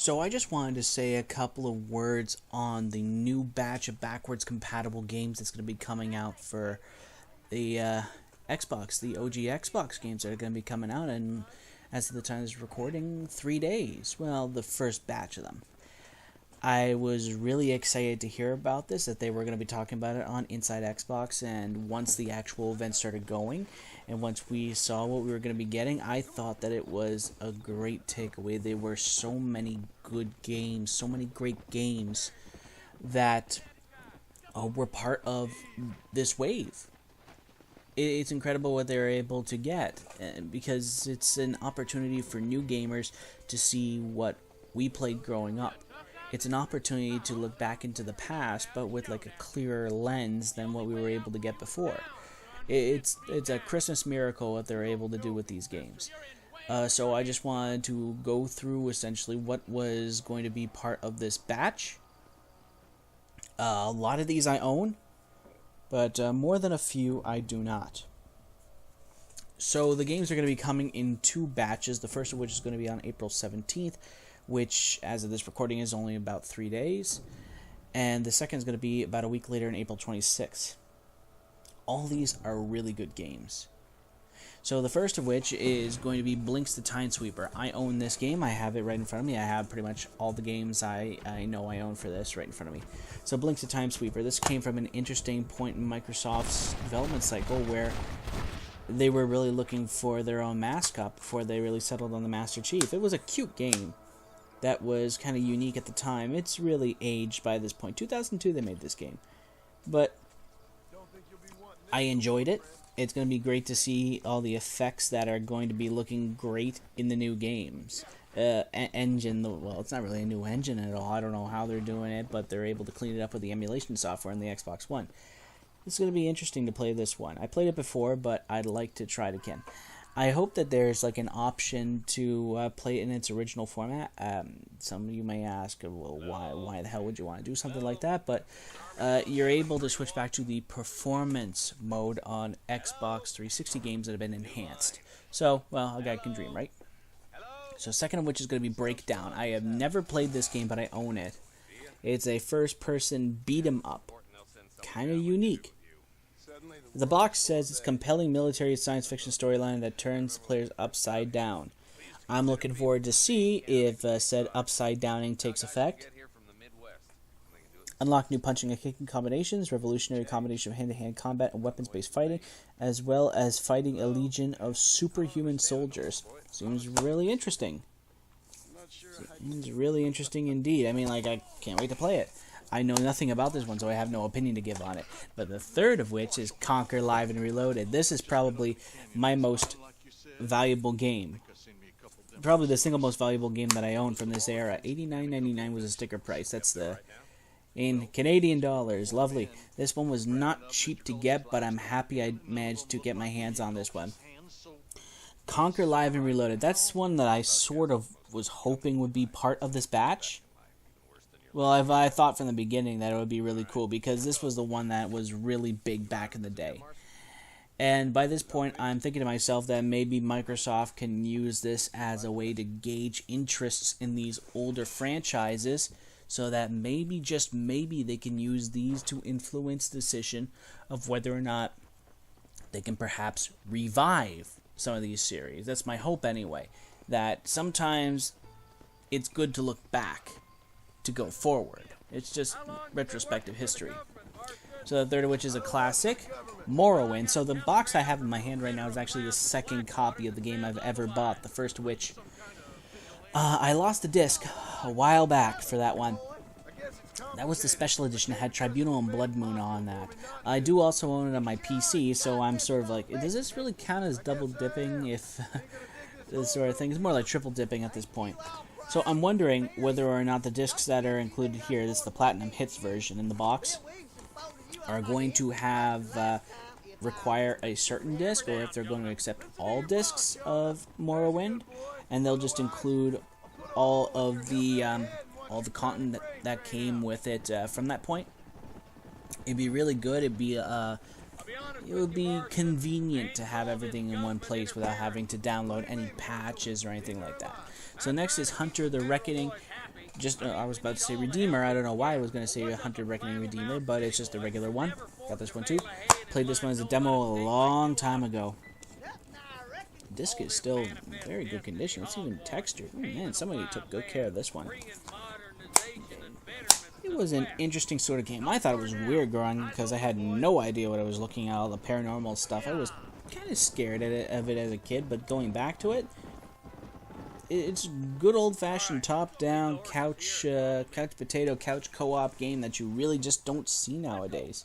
So I just wanted to say a couple of words on the new batch of backwards compatible games that's going to be coming out for the Xbox, the OG Xbox games that are going to be coming out, and as of the time of this recording, 3 days. Well, the first batch of them. I was really excited to hear about this, that they were going to be talking about it on Inside Xbox, and once the actual event started going, and once we saw what we were going to be getting, I thought that it was a great takeaway. There were so many good games, so many great games that were part of this wave. It's incredible what they're able to get, because it's an opportunity for new gamers to see what we played growing up. It's an opportunity to look back into the past, but with like a clearer lens than what we were able to get before. It's a Christmas miracle what they're able to do with these games. So I just wanted to go through essentially what was going to be part of this batch. A lot of these I own, but more than a few I do not. So the games are going to be coming in two batches, the first of which is going to be on April 17th, which, as of this recording, is only about 3 days. And the second is going to be about a week later on April 26th. All these are really good games. So the first of which is going to be Blinx the Timesweeper. I own this game. I have it right in front of me. I have pretty much all the games I know I own for this right in front of me. So Blinx the Timesweeper. This came from an interesting point in Microsoft's development cycle where they were really looking for their own mascot before they really settled on the Master Chief. It was a cute game that was kind of unique at the time. It's really aged by this point. 2002 they made this game. But I enjoyed it. It's going to be great to see all the effects that are going to be looking great in the new games. Engine, well, it's not really a new engine at all. I don't know how they're doing it, but they're able to clean it up with the emulation software on the Xbox One. It's going to be interesting to play this one. I played it before, but I'd like to try it again. I hope that there's like an option to play it in its original format. Some of you may ask, well, why the hell would you want to do something like that? But you're able to switch back to the performance mode on Xbox 360 games that have been enhanced. So, well, a guy can dream, right? So second of which is going to be Breakdown. I have never played this game, but I own it. It's a first-person beat-em-up. Kind of unique. The box says it's compelling military science fiction storyline that turns players upside down. I'm looking forward to see if said upside downing takes effect. Unlock new punching and kicking combinations, revolutionary combination of hand-to-hand combat and weapons-based fighting, as well as fighting a legion of superhuman soldiers. Seems really interesting. Seems really interesting indeed. I mean, like, I can't wait to play it. I know nothing about this one, so I have no opinion to give on it. But the third of which is Conquer Live and Reloaded. This is probably my most valuable game. Probably the single most valuable game that I own from this era. $89.99 was a sticker price. That's the... in Canadian dollars. Lovely. This one was not cheap to get, but I'm happy I managed to get my hands on this one. Conquer Live and Reloaded. That's one that I sort of was hoping would be part of this batch. Well, I thought from the beginning that it would be really cool, because this was the one that was really big back in the day. And by this point, I'm thinking to myself that maybe Microsoft can use this as a way to gauge interests in these older franchises, so that maybe, just maybe, they can use these to influence the decision of whether or not they can perhaps revive some of these series. That's my hope anyway, that sometimes it's good to look back to go forward. It's just retrospective history. So the third of which is a classic, Morrowind. So the box I have in my hand right now is actually the second copy of the game I've ever bought. The first of which, I lost a disc a while back for that one. That was the special edition. It had Tribunal and Blood Moon on that. I do also own it on my PC, so I'm sort of like, does this really count as double dipping if this sort of thing? It's more like triple dipping at this point. So I'm wondering whether or not the discs that are included here, this is the Platinum Hits version in the box, are going to have require a certain disc, or if they're going to accept all discs of Morrowind, and they'll just include all the content that came with it from that point. It'd be really good. It would be convenient to have everything in one place without having to download any patches or anything like that. So next is Hunter the Reckoning. I was about to say Redeemer. I don't know why I was going to say Hunter Reckoning Redeemer, but it's just a regular one. Got this one too. Played this one as a demo a long time ago. Disc is still in very good condition. It's even textured. Oh, man, somebody took good care of this one. It was an interesting sort of game. I thought it was weird growing because I had no idea what I was looking at, all the paranormal stuff. I was kind of scared of it as a kid, but going back to it, it's good old-fashioned top-down couch potato couch co-op game that you really just don't see nowadays.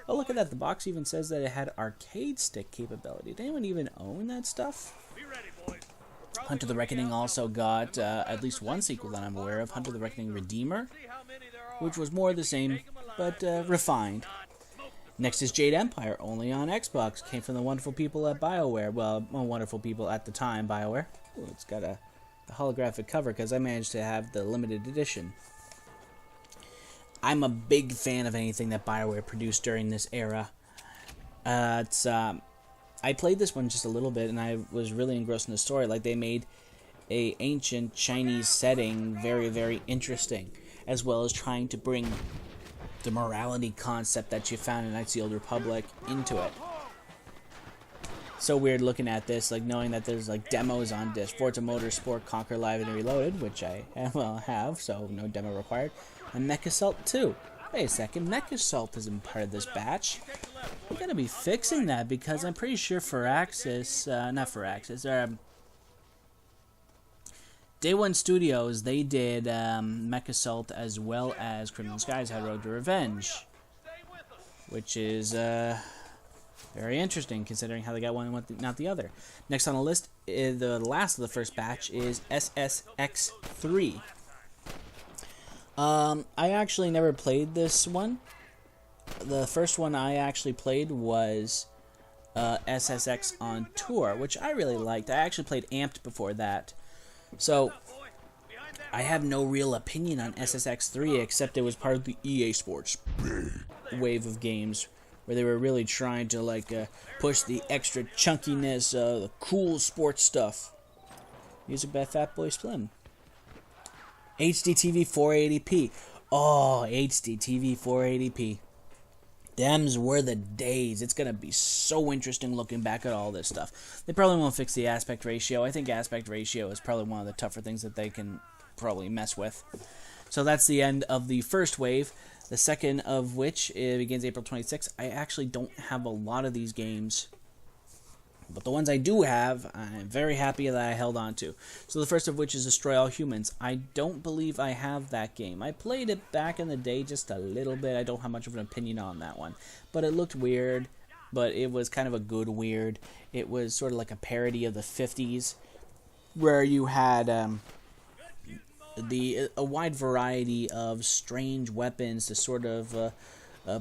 Oh, look at that. The box even says that it had arcade stick capability. Did anyone even own that stuff? Hunter the Reckoning also got at least one sequel that I'm aware of, Hunter the Reckoning Redeemer, which was more the same, but refined. Next is Jade Empire, only on Xbox. Came from the wonderful people at BioWare. Well, wonderful people at the time, BioWare. Ooh, it's got a holographic cover because I managed to have the limited edition. I'm a big fan of anything that BioWare produced during this era. I played this one just a little bit, and I was really engrossed in the story. Like, they made a ancient Chinese setting very, very interesting, as well as trying to bring the morality concept that you found in Knights of the Old Republic into it. So weird looking at this, like knowing that there's like demos on disc. Forza Motorsport, Conquer Live and Reloaded, which I have, so no demo required. And Mech Assault 2. Wait a second, Mech Assault isn't part of this batch. We gotta be fixing that because I'm pretty sure Day One Studios, they did Mech Assault as well as Crimson Skies had Road to Revenge, which is very interesting considering how they got one and not the other. Next on the list, the last of the first batch is SSX3. I actually never played this one. The first one I actually played was SSX on Tour, which I really liked. I actually played Amped before that. So, I have no real opinion on SSX3, except it was part of the EA Sports wave of games, where they were really trying to push the extra chunkiness, the cool sports stuff. Music by Fatboy Slim. HDTV 480p. Oh, HDTV 480p. Dems were the days. It's going to be so interesting looking back at all this stuff. They probably won't fix the aspect ratio. I think aspect ratio is probably one of the tougher things that they can probably mess with. So that's the end of the first wave. The second of which begins April 26th. I actually don't have a lot of these games, but the ones I do have, I'm very happy that I held on to. So the first of which is Destroy All Humans. I don't believe I have that game. I played it back in the day just a little bit. I don't have much of an opinion on that one. But it looked weird, but it was kind of a good weird. It was sort of like a parody of the 50s, where you had a wide variety of strange weapons to sort of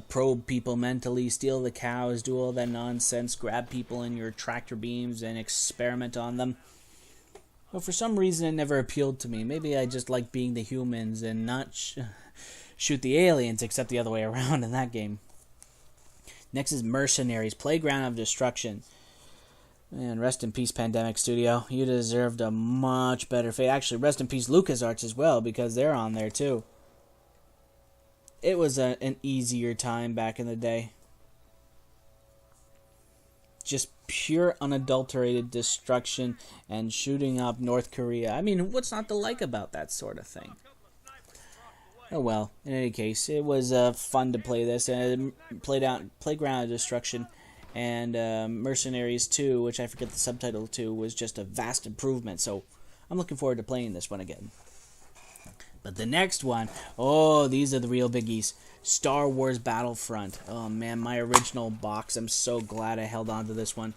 probe people mentally, steal the cows, do all that nonsense, grab people in your tractor beams and experiment on them. But for some reason it never appealed to me. Maybe I just like being the humans and not shoot the aliens, except the other way around in that game. Next is Mercenaries, Playground of Destruction. Man, rest in peace, Pandemic Studio. You deserved a much better fate. Actually, rest in peace, LucasArts as well, because they're on there too. It was an easier time back in the day. Just pure unadulterated destruction and shooting up North Korea. I mean, what's not to like about that sort of thing? Oh well, in any case, it was fun to play this. Playground of Destruction and Mercenaries 2, which I forget the subtitle to, was just a vast improvement. So I'm looking forward to playing this one again. But the next one, oh, these are the real biggies. Star Wars Battlefront. Oh man, my original box. I'm so glad I held on to this one.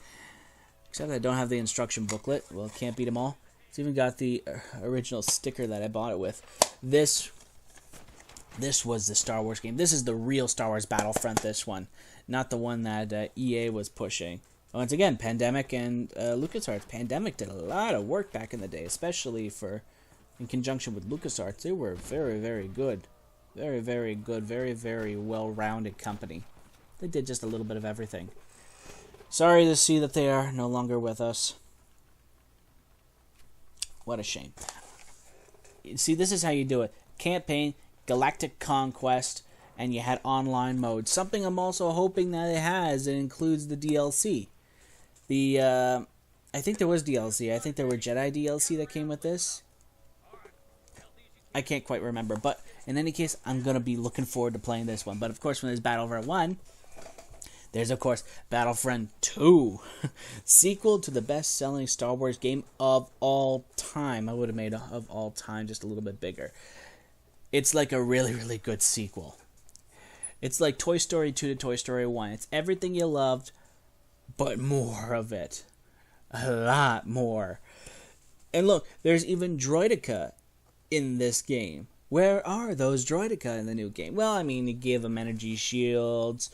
Except I don't have the instruction booklet. Well, can't beat them all. It's even got the original sticker that I bought it with. This was the Star Wars game. This is the real Star Wars Battlefront, this one. Not the one that EA was pushing. Once again, Pandemic and LucasArts. Pandemic did a lot of work back in the day, especially in conjunction with LucasArts. They were very, very good. Very, very good. Very, very well-rounded company. They did just a little bit of everything. Sorry to see that they are no longer with us. What a shame. See, this is how you do it. Campaign, Galactic Conquest, and you had online mode. Something I'm also hoping that it has. It includes the DLC. I think there was DLC. I think there were Jedi DLC that came with this. I can't quite remember. But in any case, I'm going to be looking forward to playing this one. But of course, when there's Battlefront 1, there's of course Battlefront 2. Sequel to the best-selling Star Wars game of all time. I would have made of all time just a little bit bigger. It's like a really, really good sequel. It's like Toy Story 2 to Toy Story 1. It's everything you loved, but more of it. A lot more. And look, there's even Droideka in this game. Where are those Droideka in the new game? Well, I mean, you give them energy shields.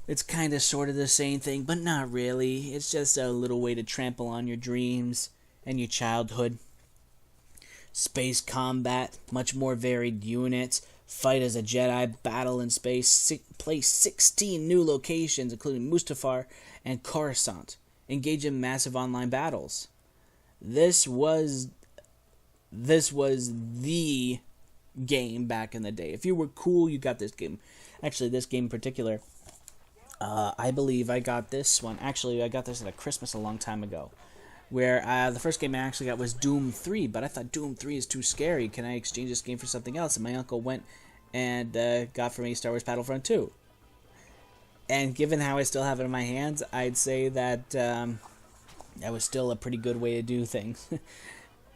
It's kind of sort of the same thing, but not really. It's just a little way to trample on your dreams and your childhood. Space combat, much more varied units. Fight as a Jedi, battle in space, play 16 new locations, including Mustafar and Coruscant. Engage in massive online battles. This was the game back in the day. If you were cool, you got this game. Actually, this game in particular, I believe I got this one. Actually, I got this at a Christmas a long time ago. Where the first game I actually got was Doom 3, but I thought Doom 3 is too scary. Can I exchange this game for something else? And my uncle went and got for me Star Wars Battlefront 2. And given how I still have it in my hands, I'd say that that was still a pretty good way to do things.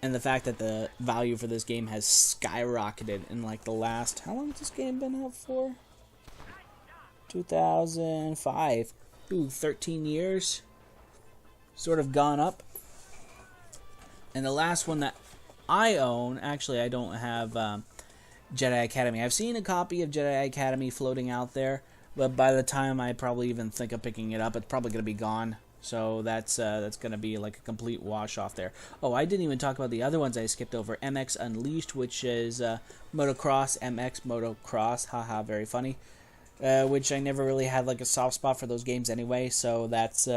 And the fact that the value for this game has skyrocketed in like the last... How long has this game been out for? 2005. Ooh, 13 years. Sort of gone up. And the last one that I own... Actually, I don't have Jedi Academy. I've seen a copy of Jedi Academy floating out there. But by the time I probably even think of picking it up, it's probably going to be gone. So that's going to be like a complete wash off there. Oh, I didn't even talk about the other ones I skipped over. MX Unleashed, which is Motocross, MX Motocross. Haha, very funny. Which I never really had like a soft spot for those games anyway. So that's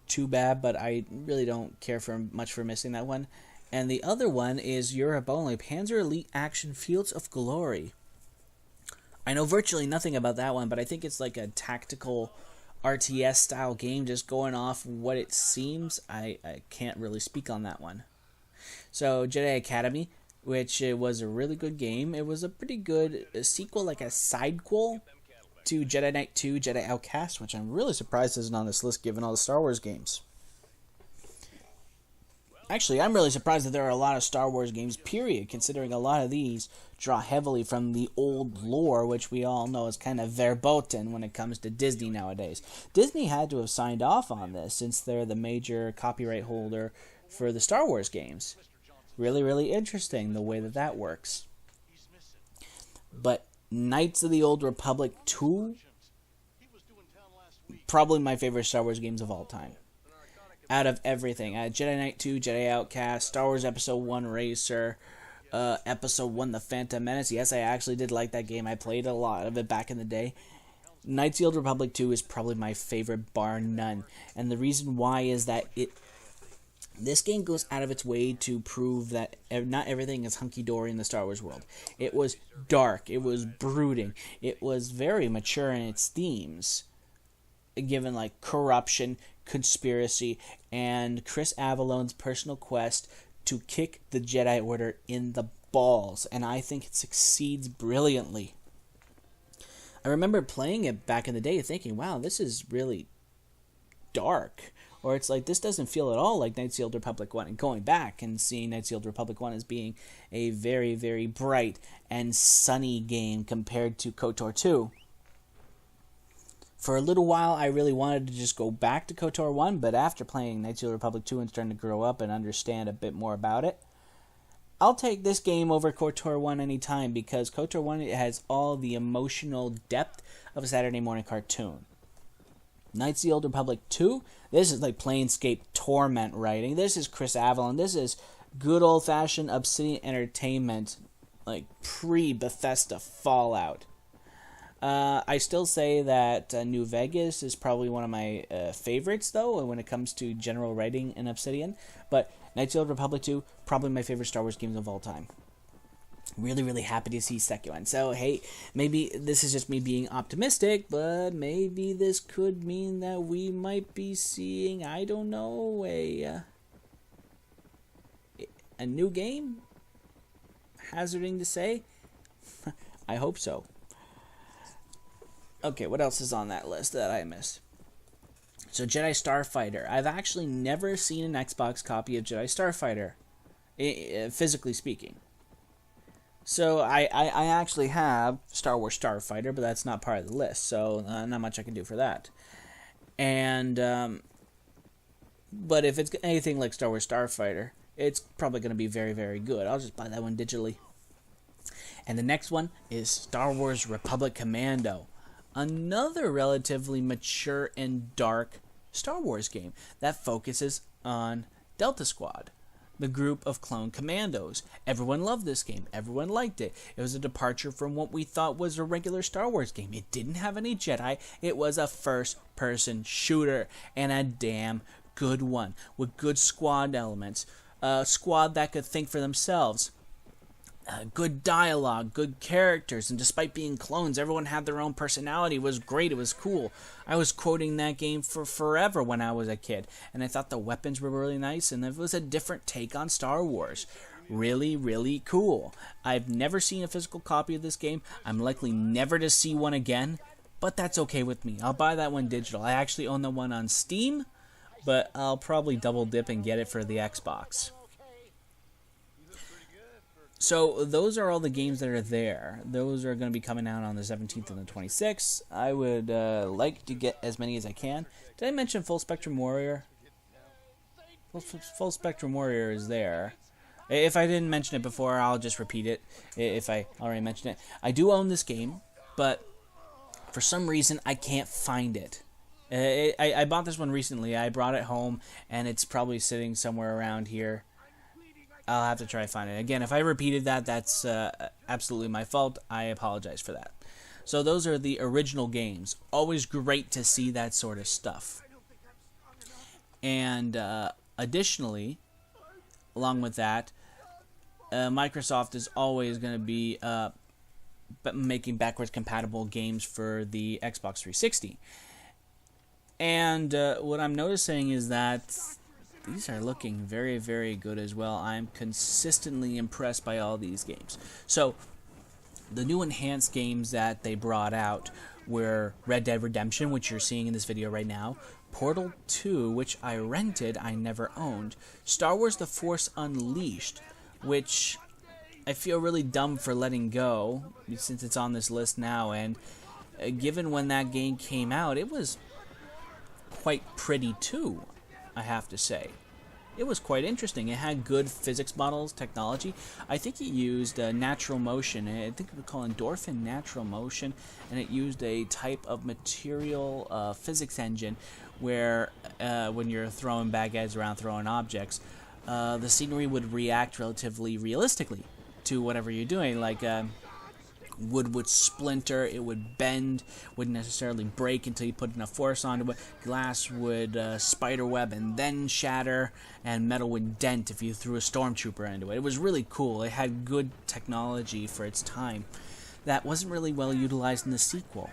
too bad, but I really don't care much for missing that one. And the other one is Europe only. Panzer Elite Action Fields of Glory. I know virtually nothing about that one, but I think it's like a tactical RTS style game, just going off what it seems. I can't really speak on that one. So Jedi Academy, which was a really good game. It was a pretty good sequel, like a sidequel to Jedi Knight 2, Jedi Outcast, which I'm really surprised isn't on this list given all the Star Wars games. Actually, I'm really surprised that there are a lot of Star Wars games, period, considering a lot of these draw heavily from the old lore, which we all know is kind of verboten when it comes to Disney nowadays. Disney had to have signed off on this since they're the major copyright holder for the Star Wars games. Really, really interesting the way that works. But Knights of the Old Republic 2, probably my favorite Star Wars games of all time. Out of everything. Jedi Knight 2, Jedi Outcast, Star Wars Episode 1 Racer, Episode 1 The Phantom Menace. Yes, I actually did like that game. I played a lot of it back in the day. Knights of the Old Republic 2 is probably my favorite, bar none. And the reason why is that this game goes out of its way to prove that not everything is hunky-dory in the Star Wars world. It was dark. It was brooding. It was very mature in its themes, given like corruption, conspiracy, and Chris Avalone's personal quest to kick the Jedi Order in the balls, and I think it succeeds brilliantly. I remember playing it back in the day thinking, wow, this is really dark, or it's like, this doesn't feel at all like Knights of the Old Republic 1, and going back and seeing Knights of the Old Republic 1 as being a very, very bright and sunny game compared to KOTOR 2. For a little while, I really wanted to just go back to KOTOR 1, but after playing Knights of the Republic 2 and starting to grow up and understand a bit more about it, I'll take this game over KOTOR 1 anytime, because KOTOR 1 has all the emotional depth of a Saturday morning cartoon. Knights of the Old Republic 2, this is like Planescape Torment writing. This is Chris Avalon. This is good old-fashioned Obsidian Entertainment, like pre-Bethesda Fallout. I still say that New Vegas is probably one of my favorites, though, when it comes to general writing in Obsidian. But Knights of the Old Republic 2, probably my favorite Star Wars games of all time. Really, really happy to see Sekuen. So, hey, maybe this is just me being optimistic, but maybe this could mean that we might be seeing, I don't know, a new game? Hazarding to say? I hope so. Okay, what else is on that list that I missed? So, Jedi Starfighter. I've actually never seen an Xbox copy of Jedi Starfighter, physically speaking. So, I actually have Star Wars Starfighter, but that's not part of the list, so not much I can do for that. And, but if it's anything like Star Wars Starfighter, it's probably going to be very, very good. I'll just buy that one digitally. And the next one is Star Wars Republic Commando. Another relatively mature and dark Star Wars game that focuses on Delta Squad, the group of clone commandos. Everyone loved this game. Everyone liked it. It was a departure from what we thought was a regular Star Wars game. It didn't have any Jedi. It was a first-person shooter, and a damn good one, with good squad elements. A squad that could think for themselves. Good dialogue, good characters, and despite being clones, everyone had their own personality. It was great, it was cool. I was quoting that game for forever when I was a kid, and I thought the weapons were really nice, and it was a different take on Star Wars. Really, really cool. I've never seen a physical copy of this game. I'm likely never to see one again, but that's okay with me. I'll buy that one digital. I actually own the one on Steam, but I'll probably double dip and get it for the Xbox. So those are all the games that are there. Those are going to be coming out on the 17th and the 26th. I would like to get as many as I can. Did I mention Full Spectrum Warrior? Full Spectrum Warrior is there. If I didn't mention it before, I'll just repeat it if I already mentioned it. I do own this game, but for some reason I can't find it. I bought this one recently. I brought it home, and it's probably sitting somewhere around here. I'll have to try to find it. Again, if I repeated that, that's absolutely my fault. I apologize for that. So those are the original games. Always great to see that sort of stuff. And additionally, along with that, Microsoft is always going to be making backwards compatible games for the Xbox 360. And what I'm noticing is that these are looking very, very good as well. I'm consistently impressed by all these games. So, the new enhanced games that they brought out were Red Dead Redemption, which you're seeing in this video right now, Portal 2, which I rented, I never owned, Star Wars The Force Unleashed, which I feel really dumb for letting go, since it's on this list now, and given when that game came out, it was quite pretty too, I have to say. It was quite interesting. It had good physics models, technology. I think it used natural motion. I think it was called endorphin natural motion, and it used a type of material physics engine where when you're throwing bad guys around, throwing objects, the scenery would react relatively realistically to whatever you're doing. Like wood would splinter, it would bend, wouldn't necessarily break until you put enough force onto it. Glass would spiderweb and then shatter, and metal would dent if you threw a stormtrooper into it. It was really cool. It had good technology for its time that wasn't really well utilized in the sequel.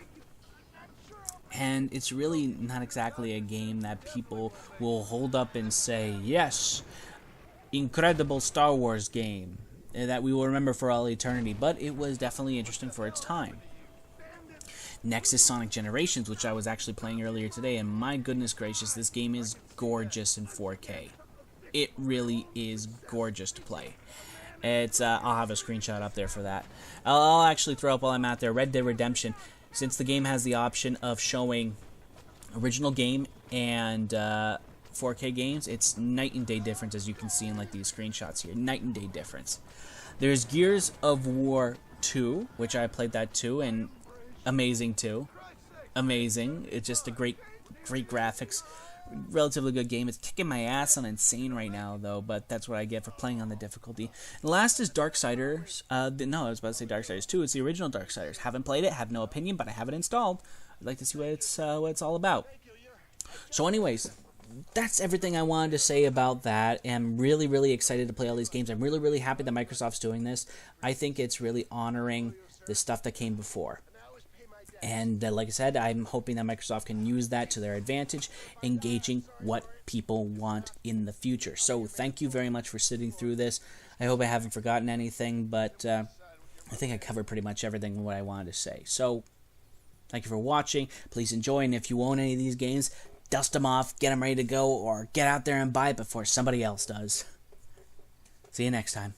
And it's really not exactly a game that people will hold up and say, yes, incredible Star Wars game that we will remember for all eternity, but it was definitely interesting for its time. Next is Sonic Generations, which I was actually playing earlier today, and my goodness gracious, this game is gorgeous in 4K. It really is gorgeous to play. It's I'll have a screenshot up there for that. I'll actually throw up while I'm out there Red Dead Redemption, since the game has the option of showing original game and 4K games. It's night and day difference, as you can see in like these screenshots here. Night and day difference. There's Gears of War 2, which I played that too, and amazing too. Amazing. It's just a great graphics. Relatively good game. It's kicking my ass on Insane right now, though, but that's what I get for playing on the difficulty. And last is Darksiders. No, I was about to say Darksiders 2. It's the original Darksiders. Haven't played it, have no opinion, but I have it installed. I'd like to see what it's all about. So anyways, that's everything I wanted to say about that. I'm really, really excited to play all these games. I'm really, really happy that Microsoft's doing this. I think it's really honoring the stuff that came before. And like I said, I'm hoping that Microsoft can use that to their advantage, engaging what people want in the future. So thank you very much for sitting through this. I hope I haven't forgotten anything, but I think I covered pretty much everything what I wanted to say. So thank you for watching. Please enjoy, and if you own any of these games, dust them off, get them ready to go, or get out there and buy it before somebody else does. See you next time.